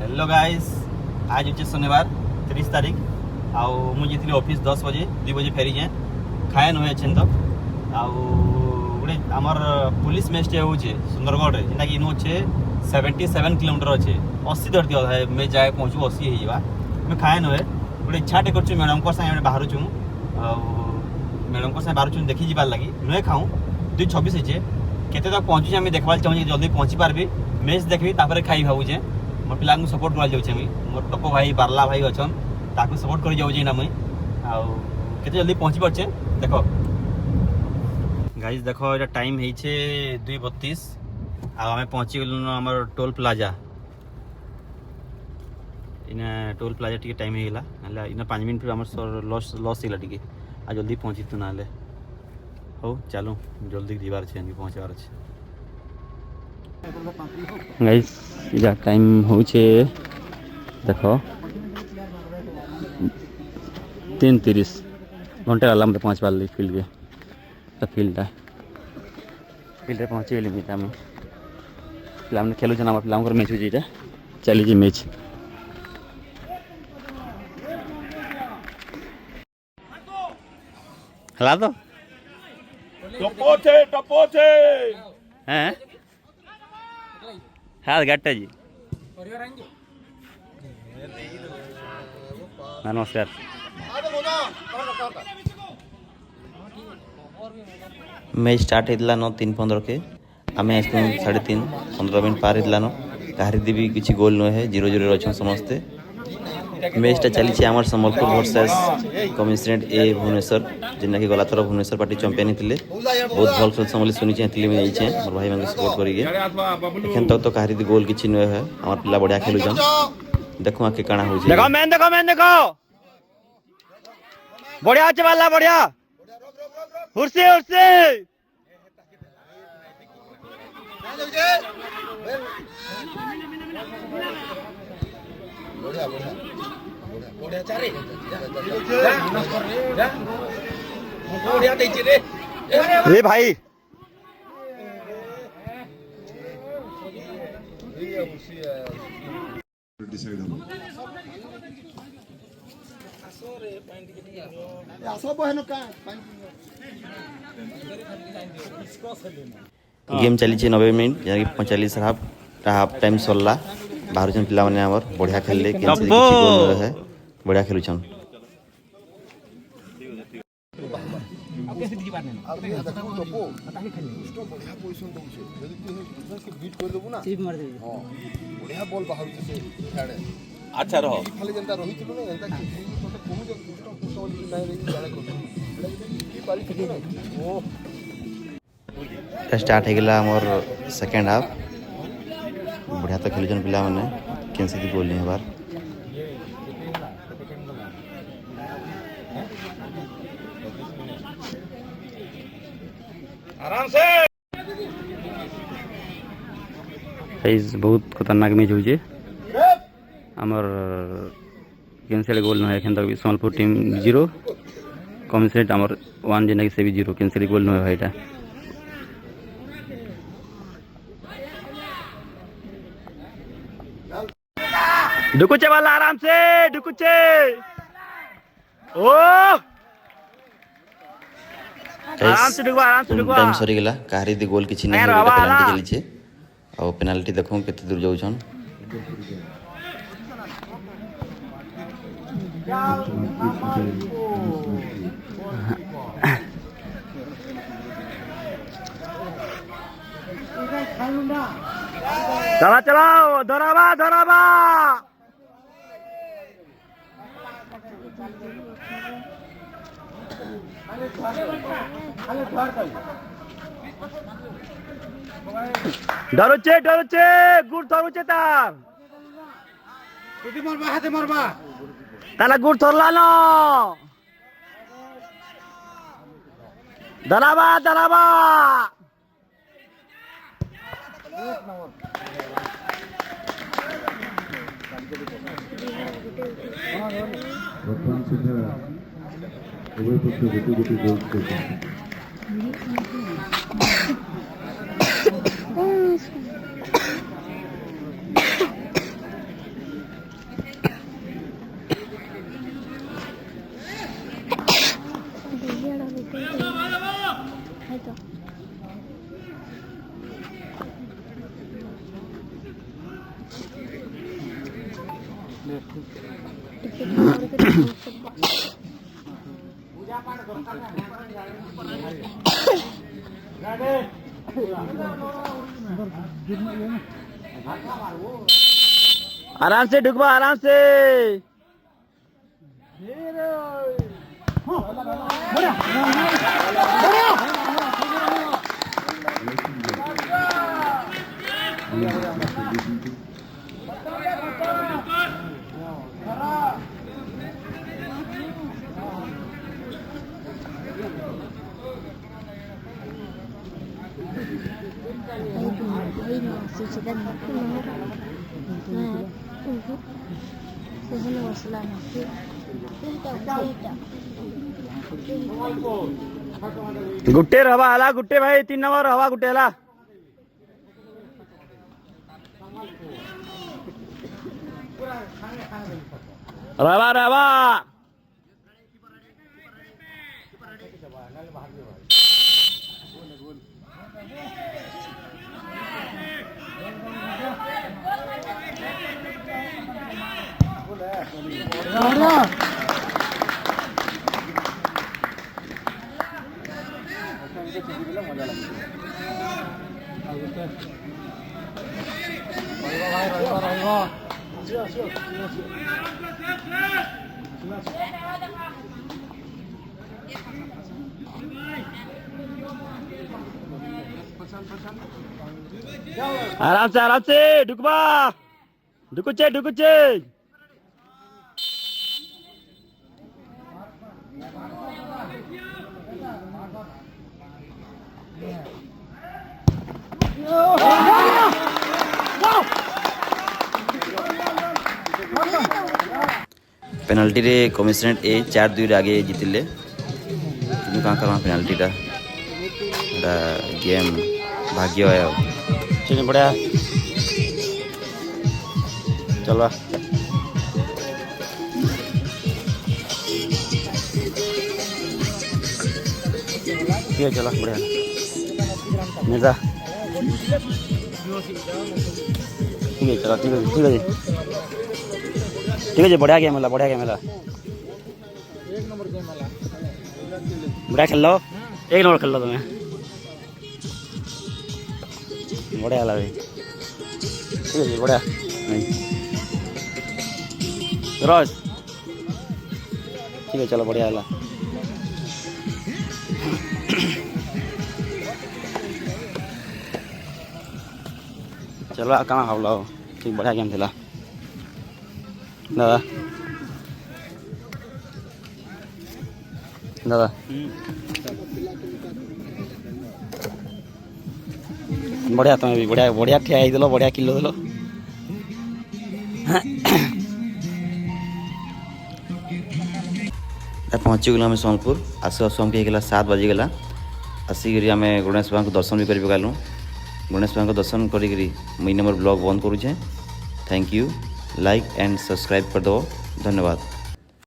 Hello guys, आज होचे शनिवार 30 तारीख आउ मुझे ऑफिस 10 बजे 2 बजे फेरी जाए खाए नुहे अच्छे तो आउ गोटे आमर पुलिस मेस्ट होचे सुंदरगढ़ रे जेना कि इनो अच्छे 77 किलोमीटर अच्छे 80 धरती है मैं जाए पहुँचू 80 हो मैं खाए नुहे गोटे इच्छाटे कर मैडम को सागे बाहर छूँ मैडम को सागे बाहर छूँ देखी जाबार लगी नुहे खाऊँ 2:26 होचे केते तक पहुँचुचे आम देखा चाहूँ जल्दी पहुँची पार्बी मैच देखी खाई भावुचे मोर पिला सपोर्ट कर जाऊँ मोर टप भाई बार्ला भाई अच्छन ताकू सपोर्ट कर जाऊँ ना मुई आते जल्दी पहुँची पारे देख गाइज देख ये टाइम है 2:32 आम पहुँची गलु आम टोल प्लाजा इना टोल प्लाजा टी टाइम होगा ना इन 5 मिनट आम लॉस होगा टी आ जल्दी पहुँची तो ना हो चलो जल्दी जीवार अच्छे पहुँचार अच्छे गाइस इजा टाइम होचे देख 3:30 घंटे वाला मत पहुँच पार फील्ड के फील्ड पहुँची गली मिटा में पिला खेलुन पिला मैच हो चली मैच हला तो टपोचे हैं हाँ गट्टा जी नमस्कार मैच स्टार्ट होता 9:3:15 के आम आस 3:30 15 मिनट पार होता कहार भी किसी गोल नुहे है 0-0 अच्छा समस्ते मैचटा चली आम सम्बलपुर वर्सेस कमिशनरेट ए भुवनेश्वर जेना कि गला थर भुवनेश्वर पार्टी चैंपियन होते बहुत भल खेल बोली शुणी जाइए मोर भाई मैं सपोर्ट करके तक तो कहार गोल किसी नुहे है आम पिला बढ़िया खेलुन देखो आके काना हो देखो बढ़िया अच्छे वाला बढ़िया हुर्सी रे भाई गेम चली 90 मिनट 45 हाफ टाइम सरला बाहर पिला माने हमर बढ़िया खेलले है बढ़िया खेलुछन अच्छा रहो स्टार्ट हो गला मोर सेकेंड हाफ बढ़िया तो खेलुछन पिला माने कैसे गोल नहीं बार आराम से बहुत खतरनाक मैच हो आमर कैंसिल गोल ना एखन तक सम्बलपुर टीम 0 कमिशनरेट आमर 1 जेना कि से भी 0 कैंसिल गोल ना है एटा ढुकुचे वाला आराम से ढुकुचे ओ आराम से ढुकवा टाइम सरी गेला काहरी दी गोल किछि नै पेनाल्टी चली छे और पेनाल्टी देखो केते दूर जाउ छन चलाओ धराबा डरुचे गुड़ धरुचे तार हाथे मरबा ताला गुड़ धरला न धराबा आराम से ढुकवा, आराम से। गुट्टे हवा हला, गुट्टे भाई 3 नंबर हवा गुट्टे हला। रवा रवा आराम से ढुकबा, ढुकुचे ढुकुचे। पेनाल्टी रे कमिशनरेट ए 4-2 आगे जीतिले कि कहाँ करवा पेनाल्टी टा गेम भाग्य है। चलिए बढ़िया चलो ठीक है, चलो बढ़िया मेजा ठीक है, चलो ठीक है ठीक है जी, ठीक है जी, बढ़िया गेम है, बढ़िया गेम है, बढ़िया खेल लो, 1 नंबर खेल लो तुम्हें, बढ़िया लगा ठीक है जी, बढ़िया रोज ठीक है, चलो बढ़िया है। चलो कहाँ हावला हो, ठीक बढ़िया गेम थिला दादा दादा बढ़िया, तुम्हें भी बढ़िया बढ़िया ठिया देल, बढ़िया किलो देल। पहुँची गलु आम सोनपुर, आसु आसु आमके होगा 7 बजीगला। आसिक आम गणेश बाबा दर्शन भी कर पकालु। गणेश बाबा दर्शन करी मुई नंबर ब्लॉग बंद करुचे। Thank you, like and subscribe कर दो, धन्यवाद।